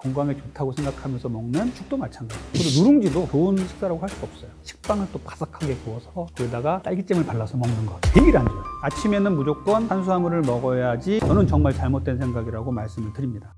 건강에 좋다고 생각하면서 먹는 죽도 마찬가지예요. 그리고 누룽지도 좋은 식사라고 할 수 없어요. 식빵을 또 바삭하게 구워서 거기다가 딸기잼을 발라서 먹는 거 되게 안 좋아요. 아침에는 무조건 탄수화물을 먹어야지 저는 정말 잘못된 생각이라고 말씀을 드립니다.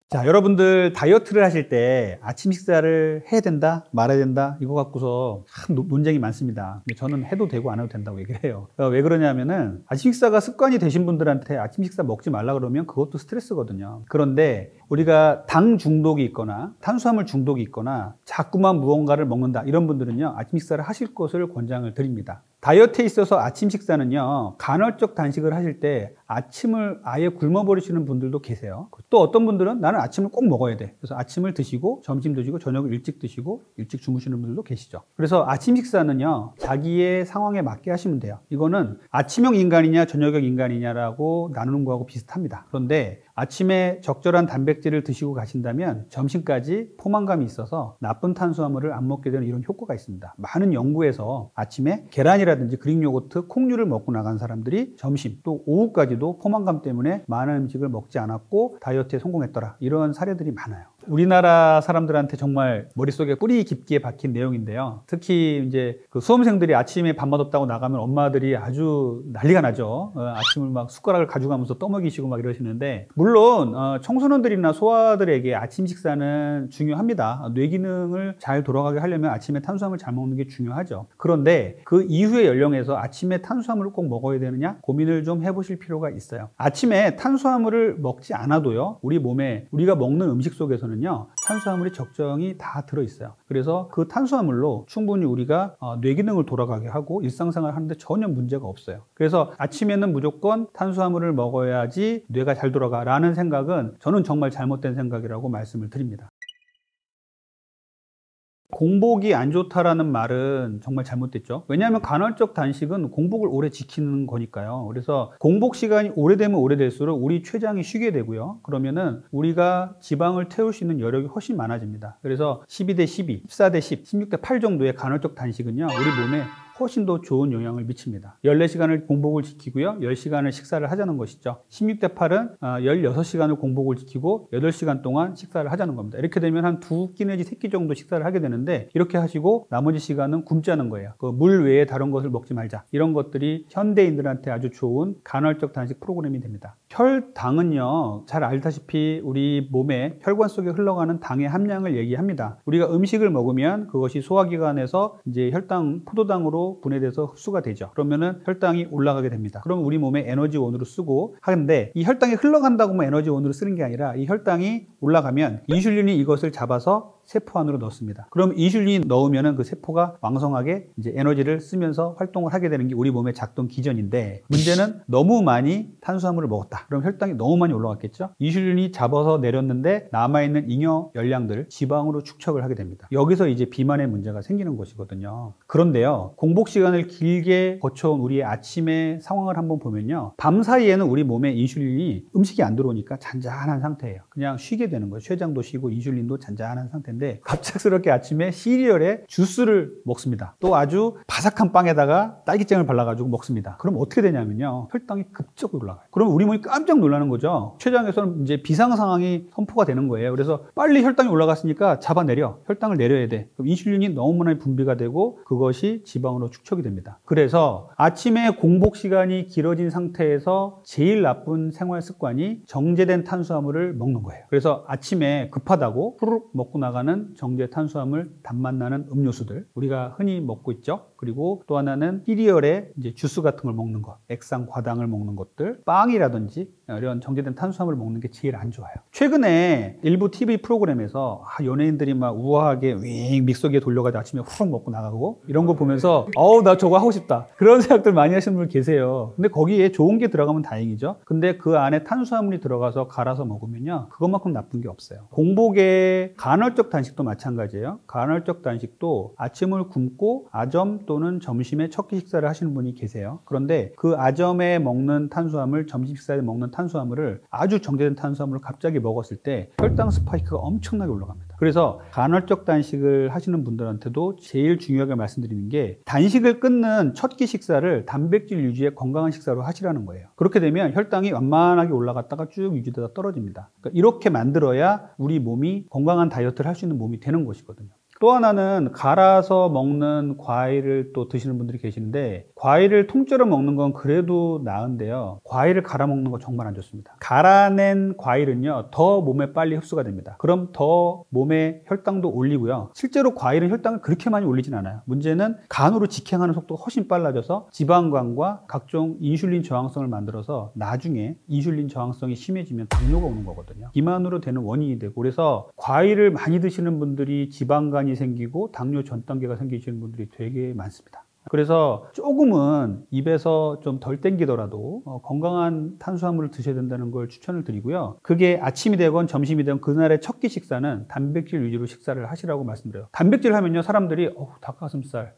자, 여러분들 다이어트를 하실 때 아침 식사를 해야 된다 말아야 된다 이거 갖고서 참 논쟁이 많습니다. 근데 저는 해도 되고 안 해도 된다고 얘기를 해요. 왜 그러냐면은 아침 식사가 습관이 되신 분들한테 아침 식사 먹지 말라 그러면 그것도 스트레스거든요. 그런데 우리가 당 중독이 있거나 탄수화물 중독이 있거나 자꾸만 무언가를 먹는다 이런 분들은요 아침 식사를 하실 것을 권장을 드립니다. 다이어트에 있어서 아침 식사는요 간헐적 단식을 하실 때 아침을 아예 굶어버리시는 분들도 계세요. 또 어떤 분들은 나는 아침을 꼭 먹어야 돼. 그래서 아침을 드시고 점심 드시고 저녁을 일찍 드시고 일찍 주무시는 분들도 계시죠. 그래서 아침 식사는요 자기의 상황에 맞게 하시면 돼요. 이거는 아침형 인간이냐 저녁형 인간이냐라고 나누는 거하고 비슷합니다. 그런데 아침에 적절한 단백질을 드시고 가신다면 점심까지 포만감이 있어서 나쁜 탄수화물을 안 먹게 되는 이런 효과가 있습니다. 많은 연구에서 아침에 계란이라든지 그릭 요거트, 콩류를 먹고 나간 사람들이 점심 또 오후까지도 포만감 때문에 많은 음식을 먹지 않았고 다이어트에 성공했더라. 이런 사례들이 많아요. 우리나라 사람들한테 정말 머릿속에 뿌리 깊게 박힌 내용인데요. 특히 이제 그 수험생들이 아침에 밥맛 없다고 나가면 엄마들이 아주 난리가 나죠. 아침을 막 숟가락을 가져가면서 떠먹이시고 막 이러시는데 물론 청소년들이나 소아들에게 아침 식사는 중요합니다. 뇌 기능을 잘 돌아가게 하려면 아침에 탄수화물 잘 먹는 게 중요하죠. 그런데 그 이후의 연령에서 아침에 탄수화물을 꼭 먹어야 되느냐 고민을 좀 해보실 필요가 있어요. 아침에 탄수화물을 먹지 않아도요 우리 몸에 우리가 먹는 음식 속에서는 탄수화물이 적정히 다 들어있어요. 그래서 그 탄수화물로 충분히 우리가 뇌 기능을 돌아가게 하고 일상생활 하는데 전혀 문제가 없어요. 그래서 아침에는 무조건 탄수화물을 먹어야지 뇌가 잘 돌아가 라는 생각은 저는 정말 잘못된 생각이라고 말씀을 드립니다. 공복이 안 좋다라는 말은 정말 잘못됐죠. 왜냐하면 간헐적 단식은 공복을 오래 지키는 거니까요. 그래서 공복 시간이 오래되면 오래될수록 우리 췌장이 쉬게 되고요. 그러면은 우리가 지방을 태울 수 있는 여력이 훨씬 많아집니다. 그래서 12대 12, 14대 10, 16대 8 정도의 간헐적 단식은요. 우리 몸에 훨씬 더 좋은 영향을 미칩니다. 14시간을 공복을 지키고요. 10시간을 식사를 하자는 것이죠. 16대 8은 16시간을 공복을 지키고 8시간 동안 식사를 하자는 겁니다. 이렇게 되면 한 2끼 내지 3끼 정도 식사를 하게 되는데 이렇게 하시고 나머지 시간은 굶자는 거예요. 그 물 외에 다른 것을 먹지 말자. 이런 것들이 현대인들한테 아주 좋은 간헐적 단식 프로그램이 됩니다. 혈당은요. 잘 알다시피 우리 몸에 혈관 속에 흘러가는 당의 함량을 얘기합니다. 우리가 음식을 먹으면 그것이 소화기관에서 이제 혈당, 포도당으로 분해돼서 흡수가 되죠. 그러면은 혈당이 올라가게 됩니다. 그럼 우리 몸에 에너지원으로 쓰고 하는데 이 혈당이 흘러간다고만 에너지원으로 쓰는 게 아니라 이 혈당이 올라가면 인슐린이 이것을 잡아서 세포 안으로 넣습니다. 그럼 인슐린이 넣으면은 그 세포가 왕성하게 이제 에너지를 쓰면서 활동을 하게 되는 게 우리 몸의 작동 기전인데 문제는 너무 많이 탄수화물을 먹었다. 그럼 혈당이 너무 많이 올라갔겠죠? 인슐린이 잡아서 내렸는데 남아있는 잉여 열량들 지방으로 축적을 하게 됩니다. 여기서 이제 비만의 문제가 생기는 것이거든요. 그런데요, 공복 시간을 길게 거쳐온 우리의 아침의 상황을 한번 보면요. 밤 사이에는 우리 몸에 인슐린이 음식이 안 들어오니까 잔잔한 상태예요. 그냥 쉬게 되는 거예요. 췌장도 쉬고 인슐린도 잔잔한 상태인데 갑작스럽게 아침에 시리얼에 주스를 먹습니다. 또 아주 바삭한 빵에다가 딸기잼을 발라가지고 먹습니다. 그럼 어떻게 되냐면요. 혈당이 급격히 올라가요. 그럼 우리 몸이 깜짝 놀라는 거죠. 췌장에서는 이제 비상 상황이 선포가 되는 거예요. 그래서 빨리 혈당이 올라갔으니까 잡아내려. 혈당을 내려야 돼. 그럼 인슐린이 너무 많이 분비가 되고 그것이 지방으로 축적이 됩니다. 그래서 아침에 공복 시간이 길어진 상태에서 제일 나쁜 생활 습관이 정제된 탄수화물을 먹는 거예요. 그래서 아침에 급하다고 후루룩 먹고 나가는 정제 탄수화물 단맛 나는 음료수들 우리가 흔히 먹고 있죠. 그리고 또 하나는 시리얼에 이제 주스 같은 걸 먹는 것, 액상 과당을 먹는 것들, 빵이라든지 이런 정제된 탄수화물을 먹는 게 제일 안 좋아요. 최근에 일부 TV 프로그램에서 연예인들이 막 우아하게 윙 믹서기에 돌려가지고 아침에 후룩 먹고 나가고 이런 거 보면서 나 저거 하고 싶다. 그런 생각들 많이 하시는 분 계세요. 근데 거기에 좋은 게 들어가면 다행이죠. 근데 그 안에 탄수화물이 들어가서 갈아서 먹으면요. 그것만큼 나쁜 게 없어요. 공복에 간헐적 단식도 마찬가지예요. 간헐적 단식도 아침을 굶고 아점 또는 점심에 첫 끼 식사를 하시는 분이 계세요. 그런데 그 아점에 먹는 탄수화물, 점심 식사에 먹는 탄수화물을 아주 정제된 탄수화물을 갑자기 먹었을 때 혈당 스파이크가 엄청나게 올라갑니다. 그래서 간헐적 단식을 하시는 분들한테도 제일 중요하게 말씀드리는 게 단식을 끊는 첫 끼 식사를 단백질 유지의 건강한 식사로 하시라는 거예요. 그렇게 되면 혈당이 완만하게 올라갔다가 쭉 유지되다 떨어집니다. 그러니까 이렇게 만들어야 우리 몸이 건강한 다이어트를 할 수 있는 몸이 되는 것이거든요. 또 하나는 갈아서 먹는 과일을 또 드시는 분들이 계시는데, 과일을 통째로 먹는 건 그래도 나은데요, 과일을 갈아 먹는 거 정말 안 좋습니다. 갈아낸 과일은요 더 몸에 빨리 흡수가 됩니다. 그럼 더 몸의 혈당도 올리고요, 실제로 과일은 혈당을 그렇게 많이 올리진 않아요. 문제는 간으로 직행하는 속도가 훨씬 빨라져서 지방간과 각종 인슐린 저항성을 만들어서 나중에 인슐린 저항성이 심해지면 당뇨가 오는 거거든요. 비만으로 되는 원인이 되고, 그래서 과일을 많이 드시는 분들이 지방간 이 생기고 당뇨 전 단계가 생기시는 분들이 되게 많습니다. 그래서 조금은 입에서 좀 덜 땡기더라도 건강한 탄수화물을 드셔야 된다는 걸 추천을 드리고요. 그게 아침이 되건 점심이 되건 그날의 첫 끼 식사는 단백질 위주로 식사를 하시라고 말씀드려요. 단백질 하면요 사람들이 닭가슴살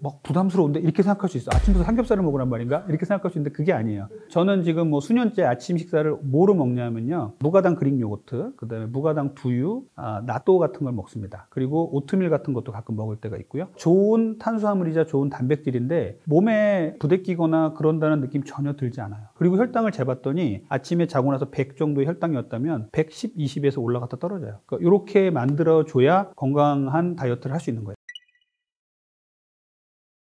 막 부담스러운데 이렇게 생각할 수 있어요. 아침부터 삼겹살을 먹으란 말인가? 이렇게 생각할 수 있는데 그게 아니에요. 저는 지금 수년째 아침 식사를 뭐로 먹냐면요, 무가당 그릭 요거트, 그 다음에 무가당 두유, 나또 같은 걸 먹습니다. 그리고 오트밀 같은 것도 가끔 먹을 때가 있고요. 좋은 탄수화물이자 좋은 단백질인데 몸에 부대끼거나 그런다는 느낌 전혀 들지 않아요. 그리고 혈당을 재봤더니 아침에 자고 나서 100 정도의 혈당이었다면 110, 20에서 올라갔다 떨어져요. 그러니까 이렇게 만들어줘야 건강한 다이어트를 할 수 있는 거예요.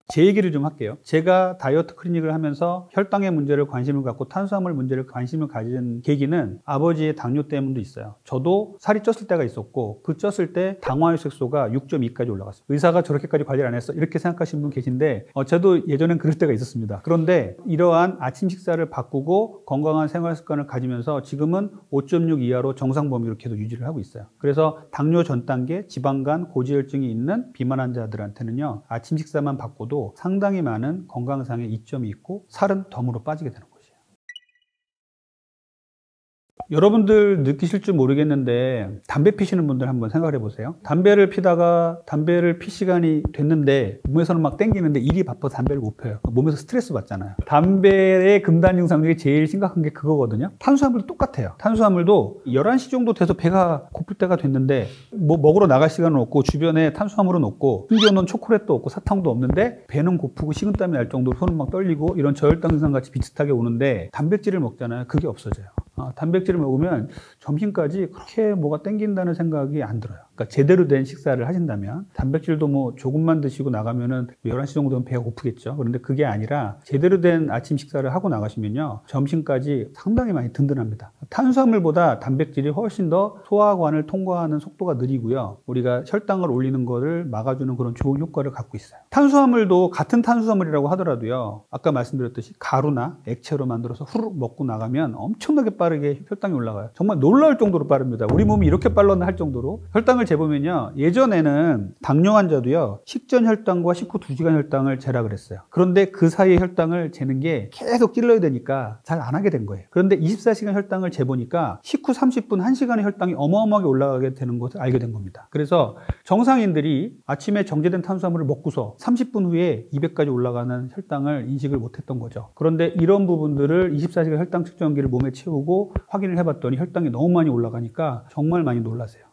제 얘기를 좀 할게요. 제가 다이어트 클리닉을 하면서 혈당의 문제를 관심을 갖고 탄수화물 문제를 관심을 가진 계기는 아버지의 당뇨 때문도 있어요. 저도 살이 쪘을 때가 있었고, 그 쪘을 때 당화혈색소가 6.2까지 올라갔어요. 의사가 저렇게까지 관리를 안 했어? 이렇게 생각하시는 분 계신데 저도 예전엔 그럴 때가 있었습니다. 그런데 이러한 아침 식사를 바꾸고 건강한 생활 습관을 가지면서 지금은 5.6 이하로 정상 범위로 계속 유지를 하고 있어요. 그래서 당뇨 전 단계, 지방간, 고지혈증이 있는 비만 환자들한테는요, 아침 식사만 바꿔도 상당히 많은 건강상의 이점이 있고 살은 덤으로 빠지게 되는 거예요. 여러분들 느끼실 줄 모르겠는데 담배 피시는 분들 한번 생각을 해보세요. 담배를 피다가 담배를 필 시간이 됐는데 몸에서는 막 땡기는데 일이 바빠서 담배를 못 펴요. 몸에서 스트레스 받잖아요. 담배의 금단 증상 중에 제일 심각한 게 그거거든요. 탄수화물도 똑같아요. 탄수화물도 11시 정도 돼서 배가 고플 때가 됐는데 뭐 먹으러 나갈 시간은 없고 주변에 탄수화물은 없고 심지어는 초콜릿도 없고 사탕도 없는데 배는 고프고 식은땀이 날 정도로 손은 막 떨리고 이런 저혈당 증상 같이 비슷하게 오는데 단백질을 먹잖아요. 그게 없어져요. 단백질을 먹으면 점심까지 그렇게 뭐가 땡긴다는 생각이 안 들어요. 그러니까 제대로 된 식사를 하신다면 단백질도 뭐 조금만 드시고 나가면은 11시 정도 되면 배가 고프겠죠. 그런데 그게 아니라 제대로 된 아침 식사를 하고 나가시면요, 점심까지 상당히 많이 든든합니다. 탄수화물보다 단백질이 훨씬 더 소화관을 통과하는 속도가 느리고요, 우리가 혈당을 올리는 거를 막아주는 그런 좋은 효과를 갖고 있어요. 탄수화물도 같은 탄수화물이라고 하더라도요, 아까 말씀드렸듯이 가루나 액체로 만들어서 후루룩 먹고 나가면 엄청나게 빠르게 혈당이 올라가요. 정말 놀라울 정도로 빠릅니다. 우리 몸이 이렇게 빨랐나 할 정도로. 혈당을 재보면요, 예전에는 당뇨 환자도요, 식전 혈당과 식후 2시간 혈당을 재라 그랬어요. 그런데 그 사이에 혈당을 재는 게 계속 찔러야 되니까 잘 안 하게 된 거예요. 그런데 24시간 혈당을 재보니까 식후 30분, 1시간의 혈당이 어마어마하게 올라가게 되는 것을 알게 된 겁니다. 그래서 정상인들이 아침에 정제된 탄수화물을 먹고서 30분 후에 200까지 올라가는 혈당을 인식을 못했던 거죠. 그런데 이런 부분들을 24시간 혈당 측정기를 몸에 채우고 확인을 해봤더니 혈당이 너무 많이 올라가니까 정말 많이 놀라세요.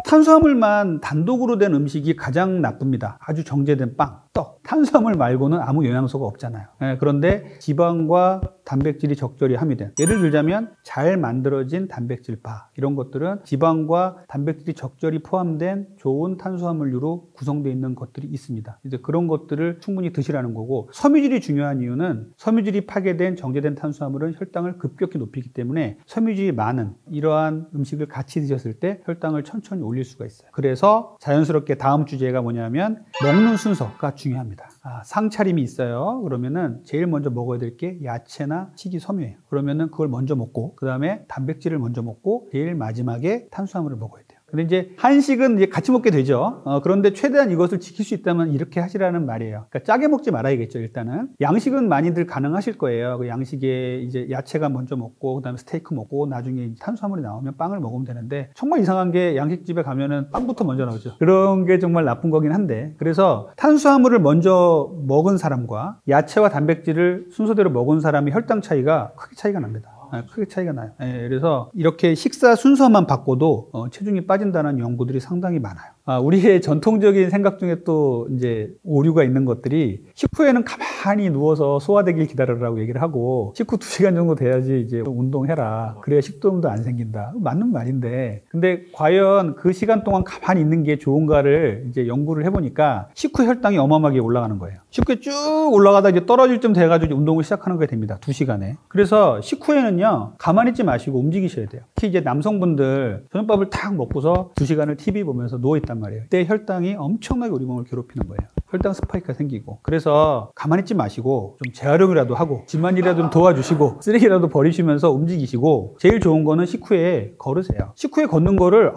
탄수화물만 단독으로 된 음식이 가장 나쁩니다. 아주 정제된 빵, 떡, 탄수화물 말고는 아무 영양소가 없잖아요. 그런데 지방과 단백질이 적절히 함유된, 예를 들자면 잘 만들어진 단백질 바, 이런 것들은 지방과 단백질이 적절히 포함된 좋은 탄수화물류로 구성되어 있는 것들이 있습니다. 이제 그런 것들을 충분히 드시라는 거고, 섬유질이 중요한 이유는 섬유질이 파괴된 정제된 탄수화물은 혈당을 급격히 높이기 때문에 섬유질이 많은 이러한 음식을 같이 드셨을 때 혈당을 천천히 올릴 수가 있어요. 그래서 자연스럽게 다음 주제가 뭐냐면 먹는 순서가 중요합니다. 상차림이 있어요. 그러면은 제일 먼저 먹어야 될 게 야채나 식이섬유예요. 그러면은 그걸 먼저 먹고, 그 다음에 단백질을 먼저 먹고, 제일 마지막에 탄수화물을 먹어야 돼요. 근데 이제 한식은 이제 같이 먹게 되죠. 그런데 최대한 이것을 지킬 수 있다면 이렇게 하시라는 말이에요. 그러니까 짜게 먹지 말아야겠죠. 일단은 양식은 많이들 가능하실 거예요. 그 양식에 이제 야채가 먼저 먹고, 그다음에 스테이크 먹고, 나중에 탄수화물이 나오면 빵을 먹으면 되는데, 정말 이상한 게 양식집에 가면은 빵부터 먼저 나오죠. 그런 게 정말 나쁜 거긴 한데, 그래서 탄수화물을 먼저 먹은 사람과 야채와 단백질을 순서대로 먹은 사람의 혈당 차이가 크게 차이가 납니다. 크게 차이가 나요. 그래서 이렇게 식사 순서만 바꿔도 체중이 빠진다는 연구들이 상당히 많아요. 우리의 전통적인 생각 중에 또 이제 오류가 있는 것들이 식후에는 가만히 누워서 소화되길 기다리라고 얘기를 하고 식후 2시간 정도 돼야지 이제 운동해라. 그래야 식도염도 안 생긴다. 맞는 말인데 근데 과연 그 시간 동안 가만히 있는 게 좋은가를 이제 연구를 해보니까 식후 혈당이 어마어마하게 올라가는 거예요. 식후에 쭉 올라가다 이제 떨어질 쯤 돼가지고 운동을 시작하는 게 됩니다. 2시간에. 그래서 식후에는요 가만히 있지 마시고 움직이셔야 돼요. 특히 이제 남성분들 저녁밥을 탁 먹고서 2시간을 TV 보면서 누워있단 말이에요. 그때 혈당이 엄청나게 우리 몸을 괴롭히는 거예요. 혈당 스파이크가 생기고. 그래서 가만히 있지 마시고 좀 재활용이라도 하고 집안일이라도 좀 도와주시고 쓰레기라도 버리시면서 움직이시고 제일 좋은 거는 식후에 걸으세요. 식후에 걷는 거를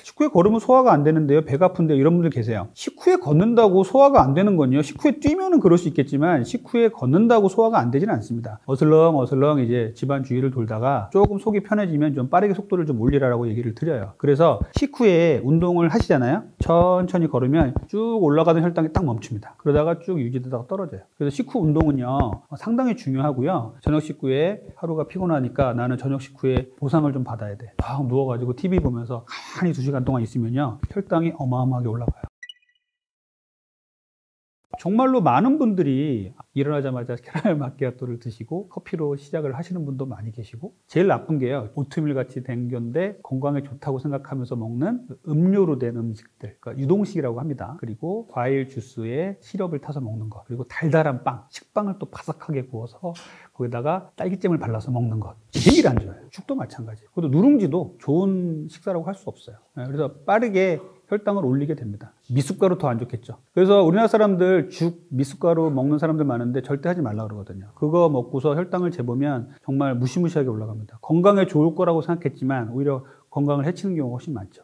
식후에 걸으면 소화가 안 되는데요. 배가 아픈데요. 이런 분들 계세요. 식후에 걷는다고 소화가 안 되는 건요. 식후에 뛰면은 그럴 수 있겠지만 식후에 걷는다고 소화가 안 되지는 않습니다. 어슬렁 이제 집안 주위를 돌다가 조금 속이 편해지면 좀 빠르게 속도를 좀 올리라고 얘기를 드려요. 그래서 식후에 운동을 하시잖아요. 천천히 걸으면 쭉 올라가던 혈당이 딱 멈춥니다. 그러다가 쭉 유지되다가 떨어져요. 그래서 식후 운동은요 상당히 중요하고요. 저녁 식후에 하루가 피곤하니까 나는 저녁 식후에 보상을 좀 받아야 돼. 막 누워가지고 TV 보면서 가만히 2시간 동안 있으면요 혈당이 어마어마하게 올라가요. 정말로 많은 분들이 일어나자마자 캐러멜 마키아토를 드시고 커피로 시작을 하시는 분도 많이 계시고 제일 나쁜 게요. 오트밀 같이 된 건데 건강에 좋다고 생각하면서 먹는 음료로 된 음식들, 그러니까 유동식이라고 합니다. 그리고 과일 주스에 시럽을 타서 먹는 것, 그리고 달달한 빵, 식빵을 또 바삭하게 구워서 거기다가 딸기잼을 발라서 먹는 것 제일 안 좋아요. 죽도 마찬가지. 그것도 누룽지도 좋은 식사라고 할 수 없어요. 그래서 빠르게 혈당을 올리게 됩니다. 미숫가루 더 안 좋겠죠. 그래서 우리나라 사람들 죽, 미숫가루 먹는 사람들 많은데 절대 하지 말라 그러거든요. 그거 먹고서 혈당을 재보면 정말 무시무시하게 올라갑니다. 건강에 좋을 거라고 생각했지만 오히려 건강을 해치는 경우가 훨씬 많죠.